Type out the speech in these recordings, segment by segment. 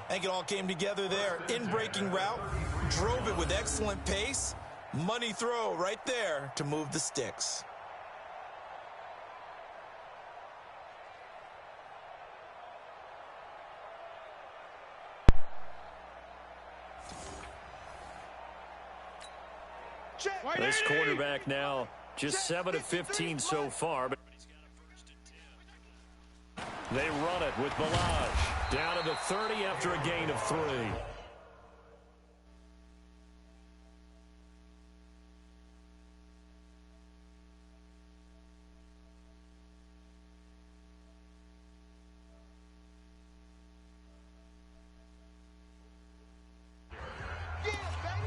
I think it all came together there. In-breaking route, drove it with excellent pace. Money throw right there to move the sticks. This quarterback now just 7 of 15 so far, but he's got a first and 10. They run it with Ballage down to the 30 after a gain of 3.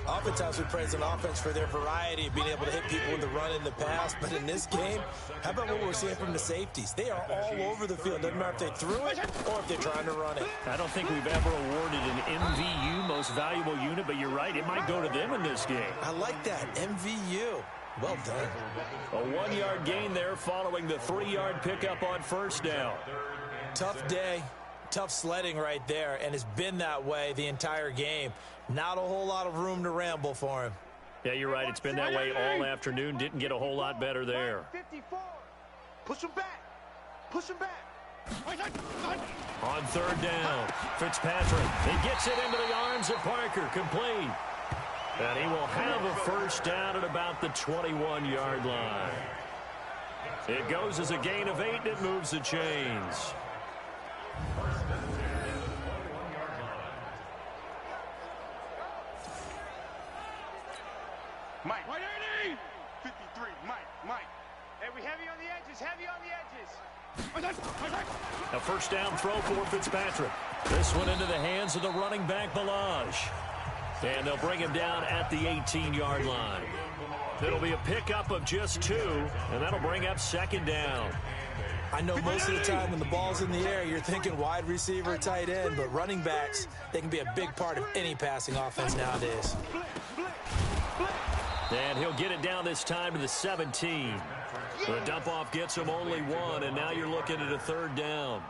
Oftentimes we praise an offense for their variety of being able to hit people in the run and the pass, but in this game, how about what we're seeing from the safeties? They are all over the field. Doesn't matter if they threw it or if they're trying to run it. I don't think we've ever awarded an MVU, most valuable unit, but you're right, it might go to them in this game. I like that, MVU. Well done. A 1-yard gain there following the 3-yard pickup on first down. Tough day. Tough sledding right there, and it's been that way the entire game. Not a whole lot of room to ramble for him. Yeah, you're right. It's been that way all afternoon. Didn't get a whole lot better there. 54. Push him back. Push him back. On third down, Fitzpatrick. He gets it into the arms of Parker. Complete. And he will have a first down at about the 21-yard line. It goes as a gain of 8, and it moves the chains. Mike. 53. Mike. Hey, we heavy on the edges. Heavy on the edges. A first down throw for Fitzpatrick. This one into the hands of the running back, Ballage. And they'll bring him down at the 18-yard line. It'll be a pickup of just 2, and that'll bring up second down. I know most of the time when the ball's in the air, you're thinking wide receiver, tight end, but running backs, they can be a big part of any passing offense nowadays. And he'll get it down this time to the 17. The dump-off gets him only 1, and now you're looking at a third down.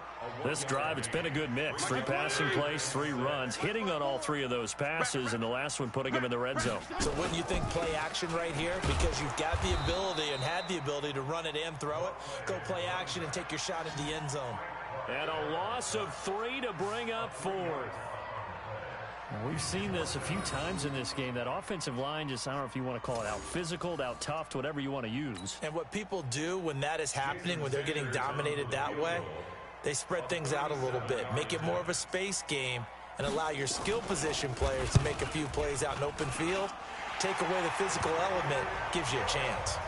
This drive, it's been a good mix. 3 passing plays, 3 runs, hitting on all 3 of those passes, and the last one putting him in the red zone. So wouldn't you think play action right here? Because you've got the ability and had the ability to run it and throw it. Go play action and take your shot at the end zone. And a loss of 3 to bring up 4th. We've seen this a few times in this game. That offensive line just, I don't know if you want to call it out physical, out tough, whatever you want to use. And what people do when that is happening, when they're getting dominated that way, they spread things out a little bit, make it more of a space game, and allow your skill position players to make a few plays out in open field. Take away the physical element, gives you a chance.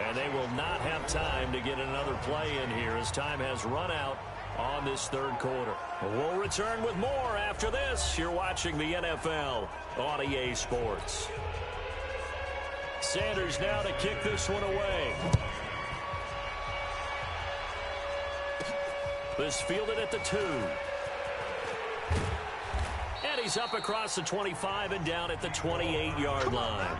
And they will not have time to get another play in here as time has run out on this third quarter. We'll return with more after this. You're watching the NFL on EA Sports. Sanders now to kick this one away. This fielded at the 2. And he's up across the 25 and down at the 28-yard line.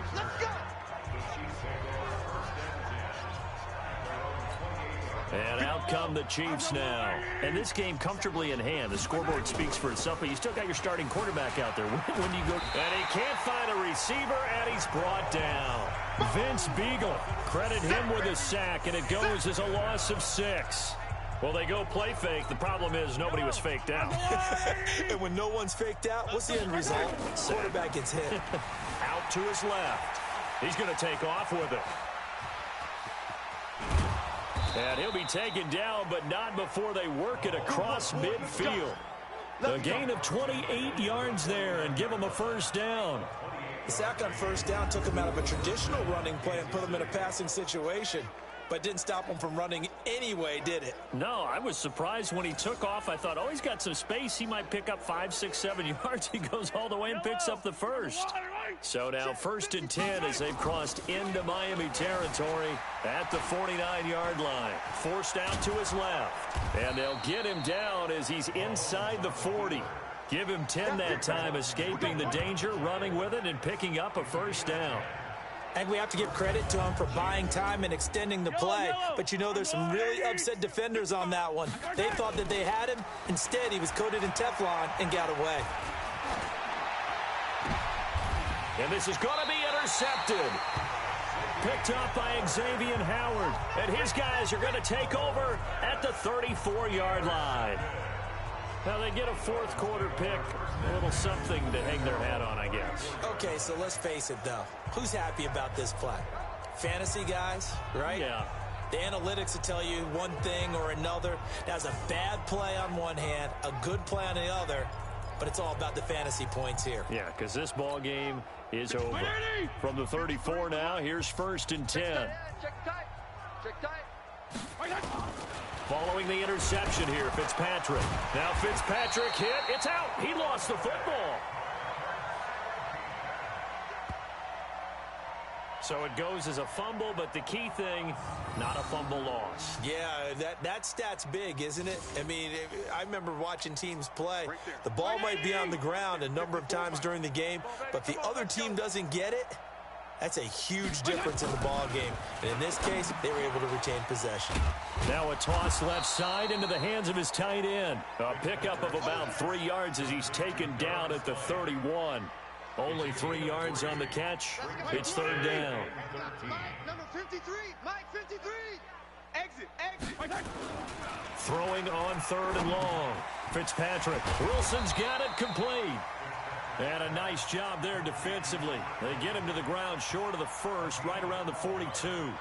And out come the Chiefs now. And this game comfortably in hand. The scoreboard speaks for itself, but you still got your starting quarterback out there. When you go, and he can't find a receiver, and he's brought down. Vince Beagle, credit him with a sack, and it goes as a loss of 6. Well, they go play fake. The problem is nobody was faked out. And when no one's faked out, what's the end result? Quarterback gets hit. Out to his left. He's going to take off with it. And he'll be taken down, but not before they work it across midfield. A gain of 28 yards there and give him a first down. The sack on first down took him out of a traditional running play and put him in a passing situation, but didn't stop him from running anyway, did it? No, I was surprised when he took off. I thought, oh, he's got some space. He might pick up 5, 6, 7 yards. He goes all the way and picks up the first. So now 1st and 10 as they've crossed into Miami territory at the 49-yard line. Forced out to his left. And they'll get him down as he's inside the 40. Give him 10 that time, escaping the danger, running with it, and picking up a first down. And we have to give credit to him for buying time and extending the play. But you know, there's some really upset defenders on that one. They thought that they had him. Instead, he was coated in Teflon and got away. And this is going to be intercepted. Picked up by Xavier Howard. And his guys are going to take over at the 34-yard line. Now they get a fourth quarter pick. A little something to hang their hat on, I guess. Okay, so let's face it, though. Who's happy about this play? Fantasy guys, right? Yeah. The analytics will tell you one thing or another. That's a bad play on one hand, a good play on the other, but it's all about the fantasy points here. Yeah, because this ball game is over. From the 34 now, here's 1st and 10. Check tight. Check tight. Following the interception here, Fitzpatrick. Now Fitzpatrick hit. It's out. He lost the football. So it goes as a fumble, but the key thing, not a fumble loss. Yeah, that stat's big, isn't it? I mean, I remember watching teams play. The ball might be on the ground a number of times during the game, but if the other team doesn't get it, that's a huge difference in the ball game. And in this case, they were able to retain possession. Now a toss left side into the hands of his tight end. A pickup of about 3 yards as he's taken down at the 31. Only 3 yards on the catch. It's 3rd down. Mike, number 53. Mike, 53. Exit. Throwing on 3rd and long. Fitzpatrick. Wilson's got it complete. And a nice job there defensively. They get him to the ground short of the first, right around the 42.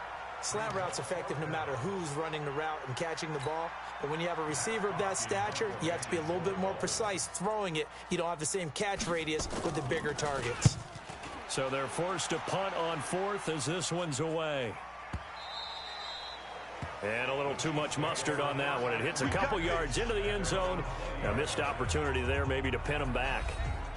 Slant route's effective no matter who's running the route and catching the ball. But when you have a receiver of that stature, you have to be a little bit more precise throwing it. You don't have the same catch radius with the bigger targets. So they're forced to punt on 4th as this one's away. And a little too much mustard on that one. It hits a couple yards into the end zone. A missed opportunity there maybe to pin them back.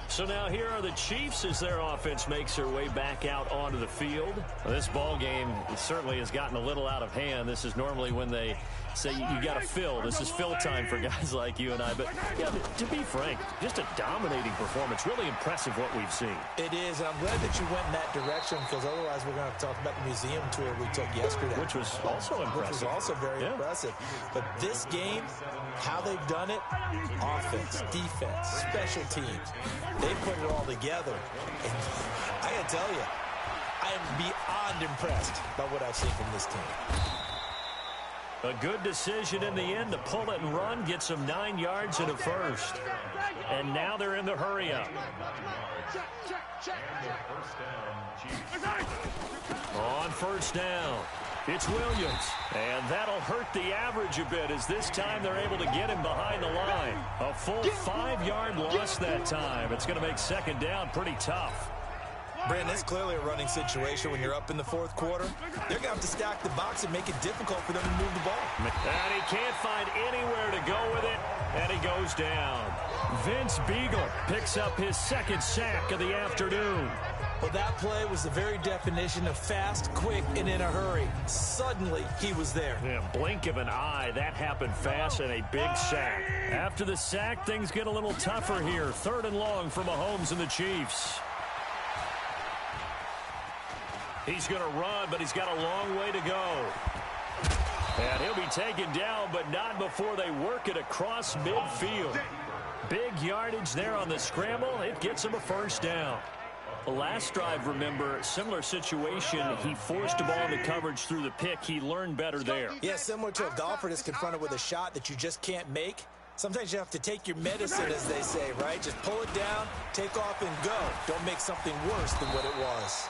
So now here are the Chiefs as their offense makes their way back out onto the field. Well, this ball game certainly has gotten a little out of hand. This is normally when they say you got to fill. This is fill time for guys like you and I. But yeah, to be frank, just a dominating performance. Really impressive what we've seen. It is, and I'm glad that you went in that direction because otherwise we're going to have to talk about the museum tour we took yesterday. Which was also impressive. Which was also very impressive. But this game, how they've done it, offense, defense, special teams, they put it all together. And I got to tell you, I am beyond impressed by what I've seen from this team. A good decision in the end to pull it and run, get some 9 yards and a first. And now they're in the hurry-up. On 1st down, it's Williams. And that'll hurt the average a bit as this time they're able to get him behind the line. A full 5-yard loss that time. It's going to make 2nd down pretty tough. Brandon, it's clearly a running situation when you're up in the 4th quarter. They're going to have to stack the box and make it difficult for them to move the ball. And he can't find anywhere to go with it, and he goes down. Vince Beagle picks up his 2nd sack of the afternoon. Well, that play was the very definition of fast, quick, and in a hurry. Suddenly, he was there. Yeah, blink of an eye. That happened fast and a big sack. After the sack, things get a little tougher here. 3rd and long for Mahomes and the Chiefs. He's going to run, but he's got a long way to go. And he'll be taken down, but not before they work it across midfield. Big yardage there on the scramble. It gets him a 1st down. The last drive, remember, similar situation. He forced the ball into coverage through the pick. He learned better there. Yeah, similar to a golfer that's confronted with a shot that you just can't make. Sometimes you have to take your medicine, as they say, right? Just pull it down, take off, and go. Don't make something worse than what it was.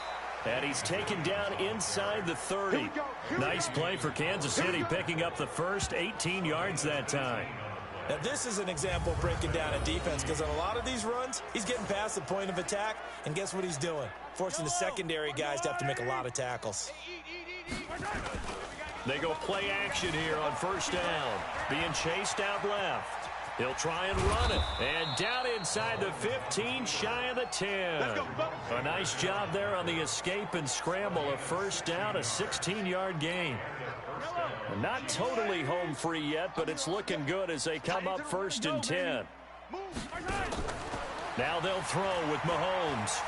And he's taken down inside the 30. Nice play for Kansas City, picking up the first 18 yards that time. Now, this is an example of breaking down a defense because on a lot of these runs, he's getting past the point of attack, and guess what he's doing? Forcing the secondary guys to have to make a lot of tackles. They go play action here on 1st down. Being chased out left. He'll try and run it. And down inside the 15, shy of the 10. A nice job there on the escape and scramble. A 1st down, a 16-yard gain. Not totally home free yet, but it's looking good as they come up 1st and 10. Now they'll throw with Mahomes.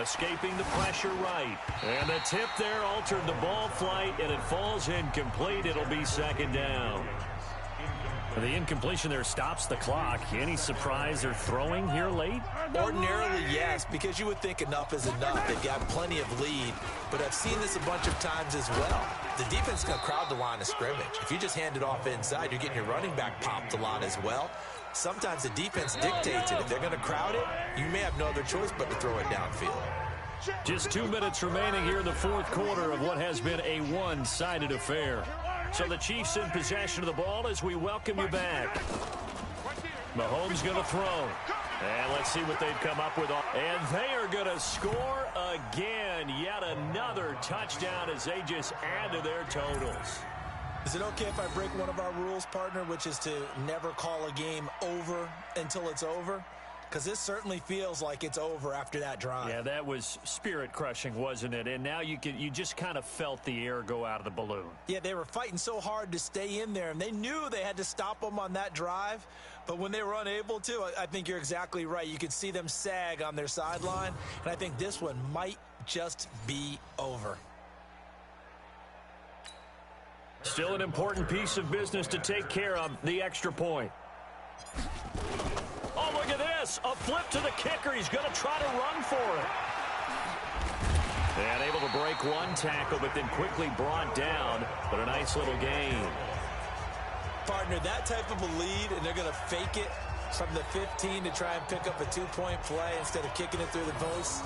Escaping the pressure right. And the tip there altered the ball flight, and it falls incomplete. It'll be second down. The incompletion there stops the clock. Any surprise they're throwing here late? Ordinarily, yes, because you would think enough is enough. They've got plenty of lead, but I've seen this a bunch of times as well. The defense is going to crowd the line of scrimmage. If you just hand it off inside, you're getting your running back popped a lot as well. Sometimes the defense dictates it. If they're going to crowd it, you may have no other choice but to throw it downfield. Just 2 minutes remaining here in the fourth quarter of what has been a one-sided affair. So the Chiefs in possession of the ball as we welcome you back. Mahomes going to throw. And let's see what they've come up with. And they are going to score again. Yet another touchdown as they just add to their totals. Is it okay if I break one of our rules, partner, which is to never call a game over until it's over? Because this certainly feels like it's over after that drive. Yeah, that was spirit-crushing, wasn't it? And now you just kind of felt the air go out of the balloon. Yeah, they were fighting so hard to stay in there, and they knew they had to stop them on that drive. But when they were unable to, I think you're exactly right. You could see them sag on their sideline, and I think this one might just be over. Still an important piece of business to take care of, the extra point. Oh, look at this. A flip to the kicker. He's going to try to run for it. And able to break one tackle, but then quickly brought down. But a nice little gain. Partner, that type of a lead, and they're going to fake it from the 15 to try and pick up a two-point play instead of kicking it through the post.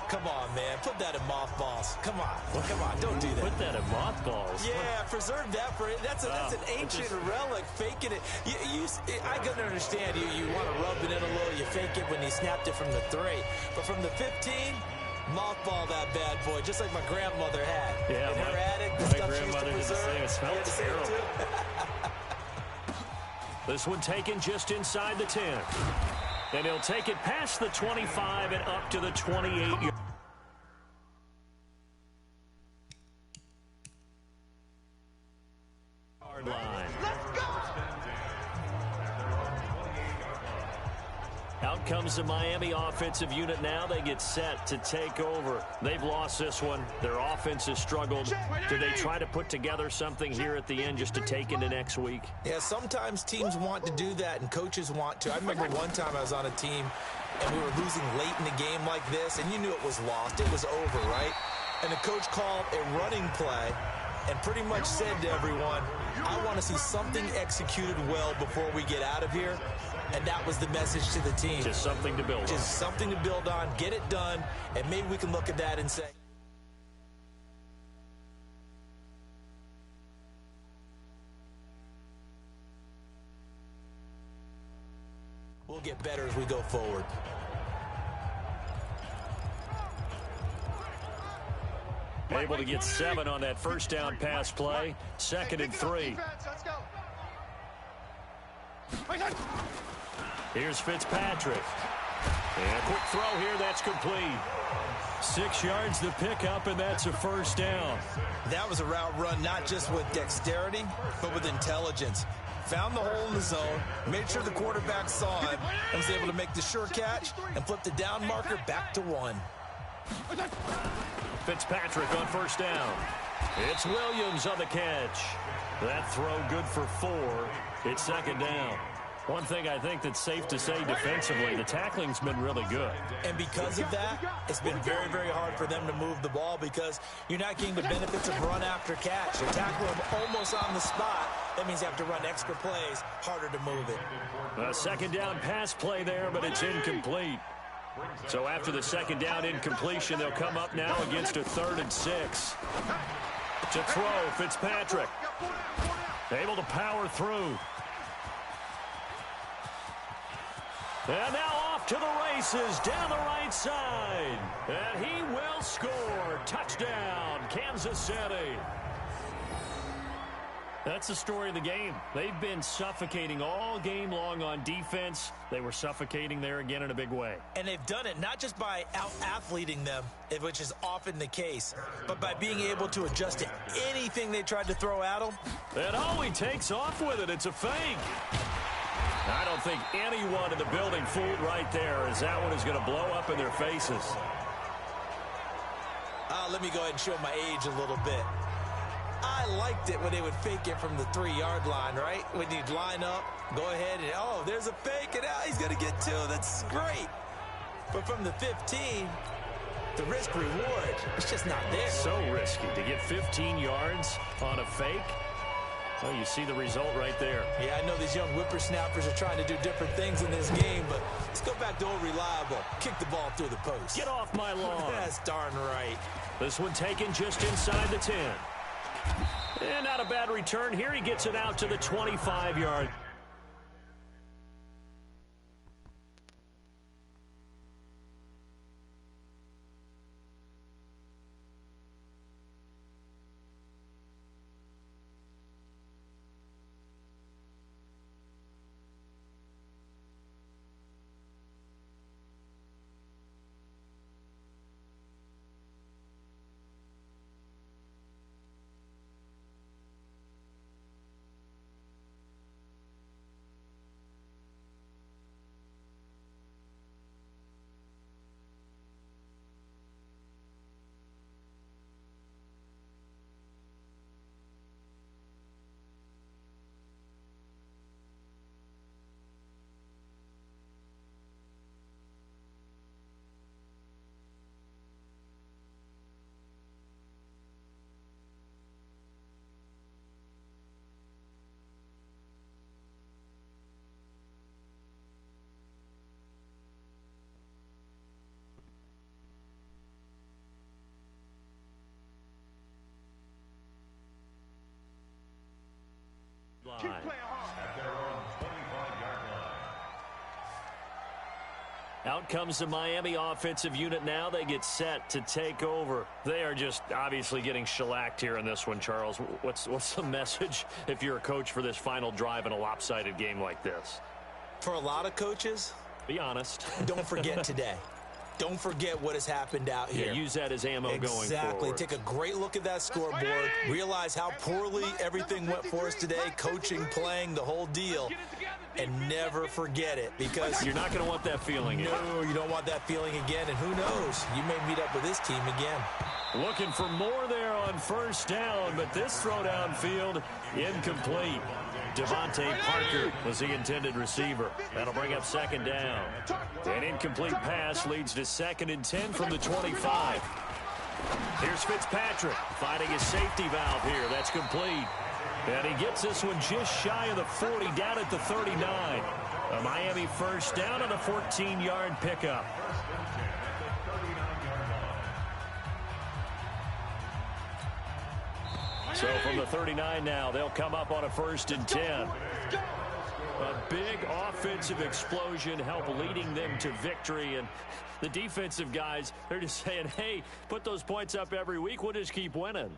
Come on, man. Put that in mothballs. Come on. Come on. Don't do that. Put that in mothballs? Yeah, preserve that for it. That's an ancient relic, faking it. I can understand you want to rub it in a little. You fake it when he snapped it from the 3. But from the 15, mothball that bad boy, just like my grandmother had. Yeah, in her attic, the stuff she used to preserve. It smells terrible. This one taken just inside the 10. And he'll take it past the 25 and up to the 28-yard line. Out comes the Miami offensive unit now. They get set to take over. They've lost this one. Their offense has struggled. Do they try to put together something here at the end just to take into next week? Yeah, sometimes teams want to do that and coaches want to. I remember one time I was on a team and we were losing late in the game like this, and you knew it was lost. It was over, right? And the coach called a running play and pretty much said to everyone, I want to see something executed well before we get out of here. And that was the message to the team. Just something to build on. Just something to build on, get it done, and maybe we can look at that and say, we'll get better as we go forward. Able to get 7 on that first down pass play. 2nd and 3. Here's Fitzpatrick. And a quick throw here, that's complete. 6 yards to pick up, and that's a first down. That was a route run not just with dexterity, but with intelligence. Found the hole in the zone, made sure the quarterback saw him, and was able to make the sure catch and flip the down marker back to 1. Fitzpatrick on first down. It's Williams on the catch. That throw good for 4. It's 2nd down. One thing I think that's safe to say defensively, the tackling's been really good. And because of that, it's been very, very hard for them to move the ball because you're not getting the benefits of run after catch. You tackle them almost on the spot. That means you have to run extra plays, harder to move it. A 2nd down pass play there, but it's incomplete. So after the 2nd down incompletion, they'll come up now against a 3rd and 6. To throw, Fitzpatrick. Able to power through. And now off to the races down the right side. And he will score. Touchdown, Kansas City. That's the story of the game. They've been suffocating all game long on defense. They were suffocating there again in a big way. And they've done it not just by out-athleting them, which is often the case, but by being able to adjust to anything they tried to throw at them. And oh, he takes off with it. It's a fake. I don't think anyone in the building fooled right there, as that one is going to blow up in their faces. Let me go ahead and show my age a little bit. I liked it when they would fake it from the 3-yard line, right? When you'd line up, go ahead, and oh, there's a fake, and he's going to get 2. That's great. But from the 15, the risk-reward, it's just not there. So risky to get 15 yards on a fake. Well, you see the result right there. Yeah, I know these young whippersnappers are trying to do different things in this game, but let's go back to old reliable. Kick the ball through the post. Get off my lawn. That's darn right. This one taken just inside the 10. And not a bad return here. He gets it out to the 25-yard. Keep playing hard. Out comes the Miami offensive unit now. They get set to take over. They are just obviously getting shellacked here in this one, Charles. What's the message if you're a coach for this final drive in a lopsided game like this? For a lot of coaches, be honest. Don't forget today. Don't forget what has happened out here. Yeah, use that as ammo going forward. Exactly. Take a great look at that scoreboard. Realize how poorly everything went for us today. Coaching, playing, the whole deal. And never forget it, because you're not going to want that feeling again. No, you don't want that feeling again. And who knows? You may meet up with this team again. Looking for more there on first down, but this throw downfield incomplete. Devontae Parker was the intended receiver. That'll bring up second down. An incomplete pass leads to 2nd and 10 from the 25. Here's Fitzpatrick finding his safety valve here. That's complete. And he gets this one just shy of the 40, down at the 39. A Miami first down and a 14-yard pickup. So from the 39 now, they'll come up on a 1st and 10. A big offensive explosion help leading them to victory. And the defensive guys, they're just saying, hey, put those points up every week. We'll just keep winning.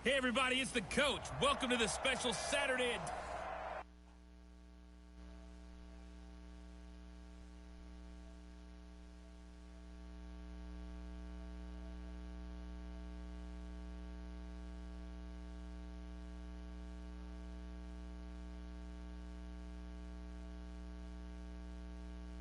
Hey everybody, it's the coach. Welcome to the special Saturday